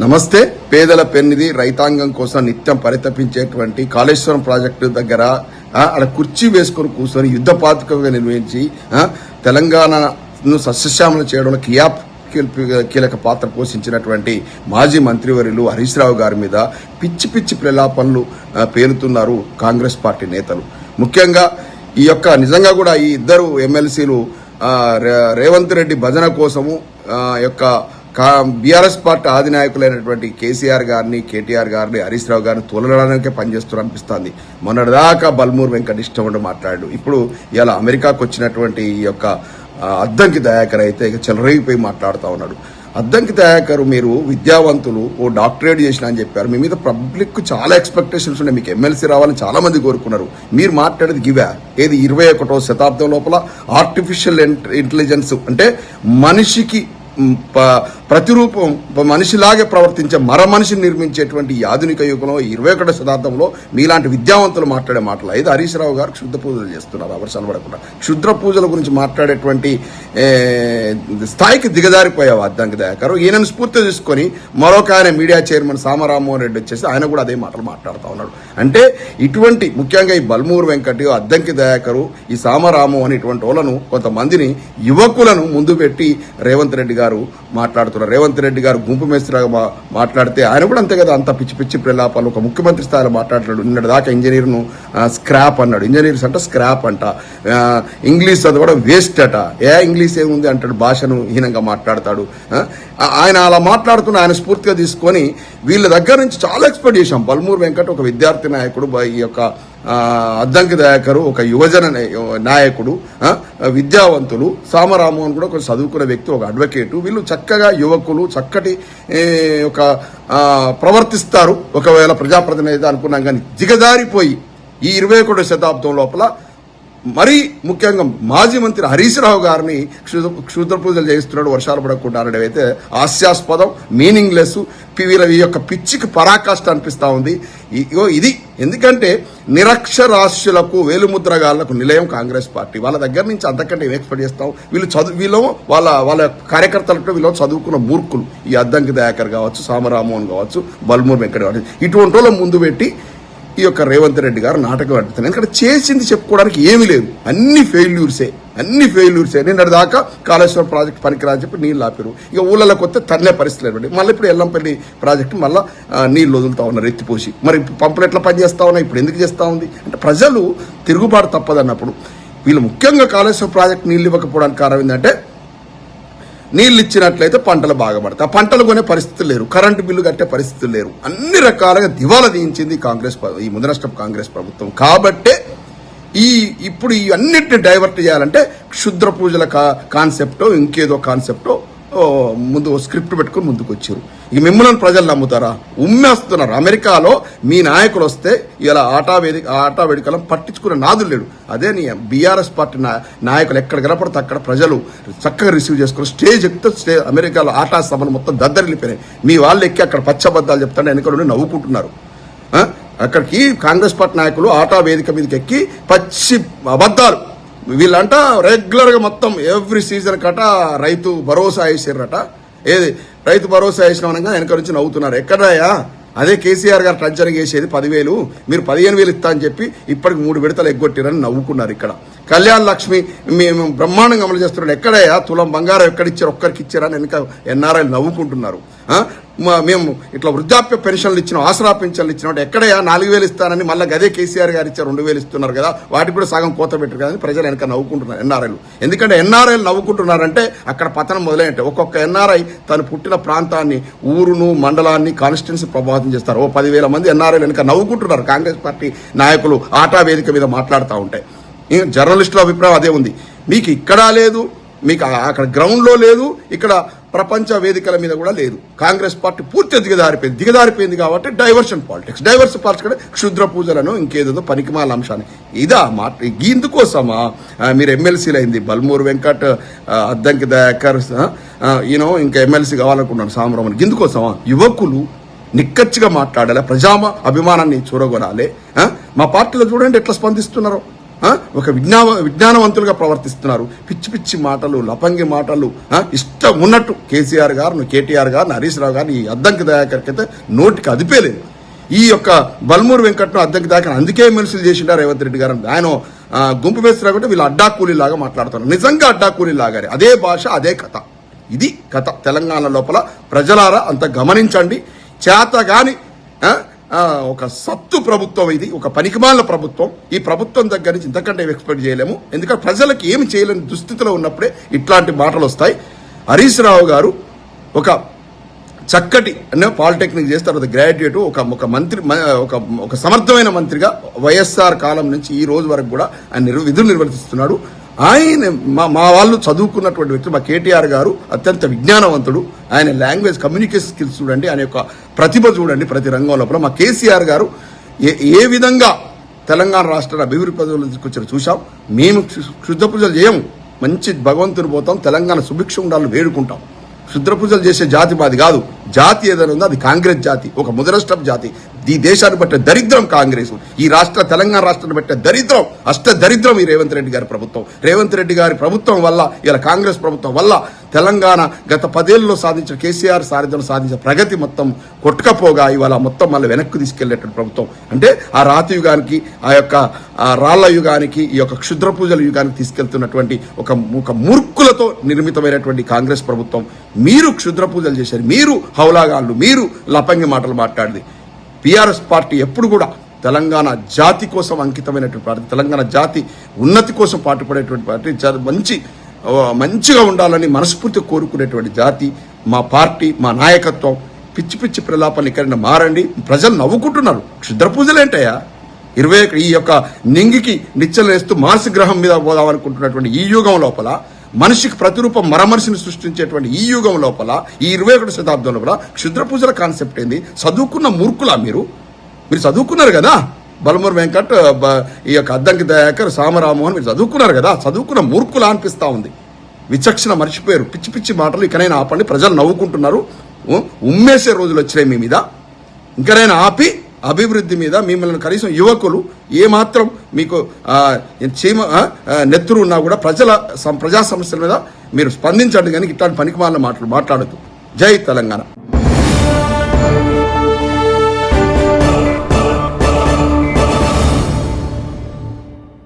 నమస్తే. పేదల పెన్నిధి రైతాంగం కోసం నిత్యం పరితపించేటువంటి కాళేశ్వరం ప్రాజెక్టు దగ్గర అక్కడ కుర్చీ వేసుకొని కూర్చొని యుద్ధ పాతికగా నిర్వహించి తెలంగాణను సస్యశ్యామలం చేయడంలో కీలక పాత్ర పోషించినటువంటి మాజీ మంత్రివర్యులు హరీష్ రావు గారి మీద పిచ్చి పిచ్చి ప్రలాపనలు పేరుతున్నారు కాంగ్రెస్ పార్టీ నేతలు. ముఖ్యంగా ఈ యొక్క నిజంగా కూడా ఈ ఇద్దరు ఎమ్మెల్సీలు రేవంత్ రెడ్డి భజన కోసము యొక్క బీఆర్ఎస్ పార్టీ అధినాయకులైనటువంటి కేసీఆర్ గారిని, కేటీఆర్ గారిని, హరీష్ రావు గారిని తోలడానికే పనిచేస్తున్నారు అనిపిస్తుంది. మొన్నటిదాకా బల్మూర్ వెంకట్ ఇష్టం ఉండి మాట్లాడు. ఇప్పుడు ఇలా అమెరికాకు వచ్చినటువంటి ఈ యొక్క అద్దంకి దయాకర్ అయితే ఇక చెలరేగిపోయి మాట్లాడుతూ ఉన్నాడు. అద్దంకి దయాకర్, మీరు విద్యావంతులు, ఓ డాక్టరేట్ చేసిన అని చెప్పారు. మీ మీద పబ్లిక్ చాలా ఎక్స్పెక్టేషన్స్ ఉన్నాయి. మీకు ఎమ్మెల్సీ రావాలని చాలా మంది కోరుకున్నారు. మీరు మాట్లాడేది గివా ఏది 21వ శతాబ్దం లోపల ఆర్టిఫిషియల్ ఇంటెలిజెన్స్ అంటే మనిషికి ప్రతిరూపం మనిషిలాగే ప్రవర్తించే మనిషిని నిర్మించేటువంటి ఆధునిక యుగంలో 21వ శతాబ్దంలో మీలాంటి విద్యావంతులు మాట్లాడే మాటలు. అయితే హరీష్ రావు గారు క్షుద్ర పూజలు చేస్తున్నారు. అవసరం పడకుండా క్షుద్ర పూజల గురించి మాట్లాడేటువంటి స్థాయికి దిగజారిపోయావు అద్దంకి దయాకర్. ఈయనను స్ఫూర్తి తీసుకొని మరొక ఆయన మీడియా చైర్మన్ సామరామోహన్ రెడ్డి వచ్చేసి ఆయన కూడా అదే మాటలు మాట్లాడుతూ ఉన్నాడు. అంటే ఇటువంటి ముఖ్యంగా ఈ బల్మూర్ వెంకట్, అద్దంకి దయాకరు, ఈ సామరామోహన్ ఇటువంటి వాళ్ళను కొంతమందిని యువకులను ముందు పెట్టి రేవంత్ రెడ్డి గారు మాట్లాడుతున్నారు. రేవంత్ రెడ్డి గారు గుంపు మేస్త్రిగా మాట్లాడితే ఆయన కూడా అంతే కదా, అంత పిచ్చి పిచ్చి ప్రలాపాలు. ఒక ముఖ్యమంత్రి స్థాయిలో మాట్లాడుతున్నాడు. నిన్నటి దాకా ఇంజనీర్ను స్క్రాప్ అన్నాడు. ఇంజనీర్స్ అంట స్క్రాప్ అంట, ఇంగ్లీష్ అది కూడా వేస్ట్ అట. ఇంగ్లీష్ ఏముంది అంటాడు, భాషను హీనంగా మాట్లాడతాడు. ఆయన అలా మాట్లాడుతున్న ఆయన స్ఫూర్తిగా తీసుకొని వీళ్ళ దగ్గర నుంచి చాలా ఎక్స్పెక్ట్ చేశాం. బల్మూర్ వెంకట్ ఒక విద్యార్థి నాయకుడు, ఈ యొక్క అద్దంకి దయాకరు ఒక యువజన నాయకుడు, విద్యావంతులు, సామరామోహన్ కూడా ఒక చదువుకున్న వ్యక్తి, ఒక అడ్వకేటు. వీళ్ళు చక్కగా యువకులు, చక్కటి ఒక ప్రవర్తిస్తారు. ఒకవేళ ప్రజాప్రతినిధి అనుకున్నాం కానీ దిగజారిపోయి ఈ 21వ శతాబ్దం లోపల మరీ ముఖ్యంగా మాజీ మంత్రి హరీష్ రావు గారిని క్షుద్ర పూజలు చేయిస్తున్నాడు వర్షాలు పడకుండా అనడం అయితే హాస్యాస్పదం, మీనింగ్లెస్. వీళ్ళ ఈ యొక్క పిచ్చికి పరాకాష్ట అనిపిస్తూ ఉంది. ఇది ఎందుకంటే నిరక్షరాస్యులకు, వేలుముద్రగాళ్లకు నిలయం కాంగ్రెస్ పార్టీ. వాళ్ళ దగ్గర నుంచి అంతకంటే ఏం ఎక్స్పెక్ట్ చేస్తాం? వీళ్ళు వాళ్ళ కార్యకర్తలకు వీళ్ళు చదువుకున్న మూర్ఖులు. ఈ అద్దంకి దయాకర్ కావచ్చు, సామరామోహన్ కావచ్చు, బల్మూర్ వెంకట్ కావచ్చు, ఇటువంటి వాళ్ళ ముందు పెట్టి ఈ యొక్క రేవంత్ రెడ్డి గారు నాటకం ఆడుతున్నారు. ఎందుకంటే చేసింది చెప్పుకోవడానికి ఏమీ లేదు, అన్ని ఫెయిల్యూర్సే. నిన్నటి దాకా కాళేశ్వరం ప్రాజెక్ట్ పనికిరాని చెప్పి నీళ్ళు ఆపారు. ఇక ఊళ్ళలోకి వస్తే తన్నే పరిస్థితి లేదండి. మళ్ళీ ఇప్పుడు ఎల్లంపల్లి ప్రాజెక్టు మళ్ళీ నీళ్ళు వదులుతా ఉన్నారు ఎత్తిపోసి. మరి పంపులు ఎట్లా పనిచేస్తా ఉన్నాయి, ఇప్పుడు ఎందుకు చేస్తూ ఉంది అంటే ప్రజలు తిరుగుబాటు తప్పదన్నప్పుడు వీళ్ళు ముఖ్యంగా కాళేశ్వరం ప్రాజెక్టు నీళ్ళు ఇవ్వకపోవడానికి కారణం ఏంటంటే నీళ్ళు ఇచ్చినట్లయితే పంటలు బాగా పడతాయి. ఆ పంటలు కొనే పరిస్థితులు లేరు, కరెంటు బిల్లు కట్టే పరిస్థితులు లేరు. అన్ని రకాలుగా దివాలా తీయించింది ఈ ముందరష్టపు కాంగ్రెస్ ప్రభుత్వం. కాబట్టే ఇప్పుడు ఈ అన్నిటిని డైవర్ట్ చేయాలంటే క్షుద్ర పూజల కాన్సెప్టో ఇంకేదో కాన్సెప్టో ముందు స్క్రిప్ట్ పెట్టుకుని ముందుకు వచ్చారు. ఇక మిమ్మల్ని ప్రజలు నమ్ముతారా? ఉమ్మేస్తున్నారు. అమెరికాలో మీ నాయకులు వస్తే ఇలా ఆటా వేడుకలను పట్టించుకునే నాదులు లేడు. అదే నీ బీఆర్ఎస్ పార్టీ నాయకులు ఎక్కడ కనపడితే అక్కడ ప్రజలు చక్కగా రిసీవ్ చేసుకుని స్టేజ్ ఎక్కితే అమెరికాలో ఆటా సభలు మొత్తం దద్దరిల్లిపోయినాయి. మీ వాళ్ళు ఎక్కి అక్కడ పచ్చబద్దాలు చెప్తానే వెనుక నుండి నవ్వుకుంటున్నారు. అక్కడికి కాంగ్రెస్ పార్టీ నాయకులు ఆటా వేదిక మీదకి ఎక్కి పచ్చి అబద్దాలు. వీళ్ళంట రెగ్యులర్గా మొత్తం ఎవ్రీ సీజన్ కట రైతు భరోసా వేసారట. ఏది రైతు భరోసా వేసిన అనగా వెనక నుంచి నవ్వుతున్నారు. ఎక్కడాయా అదే కేసీఆర్ గారు టంచనగా వేసేది 10,000, మీరు 15,000 ఇస్తా అని చెప్పి ఇప్పటికి 3 విడతలు ఎగ్గొట్టిరని నవ్వుకున్నారు. ఇక్కడ కళ్యాణ లక్ష్మి మేము బ్రహ్మాండంగా అమలు చేస్తున్నాడు. ఎక్కడయ్యా తులం బంగారం ఎక్కడిచ్చారు, ఒక్కరికి ఇచ్చారని వెనక ఎన్ఆర్ఐలు నవ్వుకుంటున్నారు. మేము ఇట్లా వృద్ధాప్య పెన్షన్లు ఇచ్చినాం, ఆసరా పెన్షన్లు ఇచ్చినాం, ఎక్కడయ్యా 4,000 ఇస్తానని మళ్ళీ అదే కేసీఆర్ గారు ఇచ్చారు 2,000 ఇస్తున్నారు కదా, వాటికి కూడా సగం కోత పెట్టారు కదా అని ప్రజలు వెనక నవ్వుకుంటున్నారు ఎన్ఆర్ఐలు. ఎందుకంటే ఎన్ఆర్ఐలు నవ్వుకుంటున్నారంటే అక్కడ పతనం మొదలైనట్టే. ఒక్కొక్క ఎన్ఆర్ఐ తను పుట్టిన ప్రాంతాన్ని, ఊరును, మండలాన్ని, కాన్స్టిట్యున్సీ ప్రభావితం చేస్తారు. 10,000 మంది ఎన్ఆర్ఐలు వెనక నవ్వుకుంటున్నారు కాంగ్రెస్ పార్టీ నాయకులు ఆటా వేదిక మీద మాట్లాడుతూ ఉంటాయి. జర్నలిస్టుల అభిప్రాయం అదే ఉంది. మీకు ఇక్కడ లేదు, మీకు అక్కడ గ్రౌండ్లో లేదు, ఇక్కడ ప్రపంచ వేదికల మీద కూడా లేదు. కాంగ్రెస్ పార్టీ పూర్తిగా దిగదారిపోయింది కాబట్టి డైవర్షన్ పాలిటిక్స్ కంటే క్షుద్ర పూజలను ఇంకేదో పనికిమాల అంశాన్ని ఇదా మాట. ఇందుకోసమా మీరు ఎమ్మెల్సీలు అయింది బల్మూర్ వెంకట్, అద్దంకి దయాకర్, ఇంకా ఎమ్మెల్సీ కావాలనుకున్నాను సామరామన్. ఇందుకోసమా యువకులు నిక్కచ్చిగా మాట్లాడాలి, ప్రజా అభిమానాన్ని చూరగొనాలి. మా పార్టీలో చూడండి ఎట్లా స్పందిస్తున్నారు. ఒక విజ్ఞానవంతులుగా ప్రవర్తిస్తున్నారు. పిచ్చి పిచ్చి మాటలు, లపంగి మాటలు, ఇష్టం ఉన్నట్టు కేసీఆర్ గారు, కేటీఆర్ గారిని, హరీష్ రావు గారిని, ఈ అద్దంకి దయాకర్కి అయితే నోటికి అదిపేలేదు. ఈ యొక్క బల్మూరు వెంకట్ను అద్దంకి దయాకర్ అందుకే ఎమ్మెల్సీలు చేసిండారు రేవంత్ రెడ్డి గారు. ఆయన గుంపు వేస్తున్నా కూడా వీళ్ళు అడ్డా కూలీలాగా మాట్లాడుతున్నారు. నిజంగా అడ్డా కూలీలాగానే, అదే భాష, అదే కథ. ఇది కథ తెలంగాణ లోపల. ప్రజలారా అంత గమనించండి. చేతగాని ఒక సత్తు ప్రభుత్వం ఇది, ఒక పనికిమాలిన ప్రభుత్వం. ఈ ప్రభుత్వం దగ్గర నుంచి ఇంతకంటే ఎక్స్పెక్ట్ చేయలేము. ఎందుకంటే ప్రజలకు ఏమి చేయలేని దుస్థితిలో ఉన్నప్పుడే ఇట్లాంటి మాటలు వస్తాయి. హరీష్ రావు గారు ఒక చక్కటి పాలిటెక్నిక్ చేసి తర్వాత గ్రాడ్యుయేట్, ఒక మంత్రి, ఒక సమర్థమైన మంత్రిగా వైఎస్ఆర్ కాలం నుంచి ఈ రోజు వరకు కూడా ఆయన విధులు నిర్వర్తిస్తున్నాడు. ఆయన మా వాళ్ళు చదువుకున్నటువంటి వ్యక్తి. మా కేటీఆర్ గారు అత్యంత విజ్ఞానవంతుడు. ఆయన లాంగ్వేజ్ కమ్యూనికేషన్ స్కిల్స్ చూడండి, ఆయన యొక్క ప్రతిభ చూడండి ప్రతి రంగం లోపల. మా కేసీఆర్ గారు ఏ విధంగా తెలంగాణ రాష్ట్రాన్ని అభివృద్ధి పదవులు తీసుకొచ్చారో చూసాం. మేము క్షుద్ర పూజలు చేయము, మంచి భగవంతుని పోతాం, తెలంగాణ సుభిక్ష ఉండాలని వేడుకుంటాం. క్షుద్ర పూజలు చేసే జాతి మాది కాదు. జాతి ఏదైనా ఉందో అది కాంగ్రెస్ జాతి, ఒక ముదరష్టం జాతి. ఈ దేశాన్ని బట్టే దరిద్రం కాంగ్రెస్, ఈ తెలంగాణ రాష్ట్రాన్ని బట్టే దరిద్రం, దరిద్రం ఈ రేవంత్ రెడ్డి గారి ప్రభుత్వం. రేవంత్ రెడ్డి గారి ప్రభుత్వం వల్ల, ఇలా కాంగ్రెస్ ప్రభుత్వం వల్ల తెలంగాణ గత 10 ఏళ్లలో సాధించిన, కేసీఆర్ సారథ్యంలో సాధించిన ప్రగతి మొత్తం కొట్టుకపోగా ఇవాళ మొత్తం మళ్ళీ వెనక్కి తీసుకెళ్లేటువంటి ప్రభుత్వం. అంటే ఆ రాతి యుగానికి, ఆ యొక్క రాళ్ల యుగానికి, ఈ యొక్క క్షుద్ర పూజల యుగానికి తీసుకెళ్తున్నటువంటి ఒక మూర్ఖులతో నిర్మితమైనటువంటి కాంగ్రెస్ ప్రభుత్వం. మీరు క్షుద్ర పూజలు చేశారు, మీరు హౌలాగాళ్ళు, మీరు లపంగి మాటలు మాట్లాడింది. బీఆర్ఎస్ పార్టీ ఎప్పుడు కూడా తెలంగాణ జాతి కోసం అంకితమైనటువంటి పార్టీ, తెలంగాణ జాతి ఉన్నతి కోసం పాటుపడేటువంటి పార్టీ, మంచిగా ఉండాలని మనస్ఫూర్తిగా కోరుకునేటువంటి జాతి మా పార్టీ, మా నాయకత్వం. పిచ్చి పిచ్చి ప్రలాపాలు ఇక్కడైనా మారండి. ప్రజలు నవ్వుకుంటున్నారు. క్షుద్ర పూజలేంటయ్యా? ఈ యొక్క నింగికి నిచ్చలేస్తూ మార్స్ గ్రహం మీద పోదామనుకుంటున్నటువంటి ఈ యుగం లోపల, మనిషికి ప్రతిరూపం మరమనిషిని సృష్టించేటువంటి ఈ యుగం లోపల, ఈ 21వ శతాబ్దం లోపల క్షుద్ర పూజల కాన్సెప్ట్ ఏంది? చదువుకున్న మూర్ఖులా మీరు చదువుకున్నారు కదా. బల్మూరు వెంకట్, ఈ యొక్క అద్దంకి దయాకర్, సామరామోహన్, మీరు చదువుకున్నారు కదా. చదువుకున్న మూర్ఖులా అనిపిస్తా ఉంది. విచక్షణ మర్చిపోయారు. పిచ్చి పిచ్చి మాటలు ఇకనైనా ఆపండి. ప్రజలు నవ్వుకుంటున్నారు. ఉమ్మేసే రోజులు వచ్చినాయి మీ మీద. ఇంకనైనా ఆపి అభివృద్ధి మీద మిమ్మల్ని కనీసం యువకులు ఏమాత్రం మీకు నెత్తురు ఉన్నా కూడా ప్రజా సమస్యల మీద మీరు స్పందించండి. కానీ ఇట్లాంటి పనికిమాలిన మాటలు మాట్లాడద్దు. జై తెలంగాణ.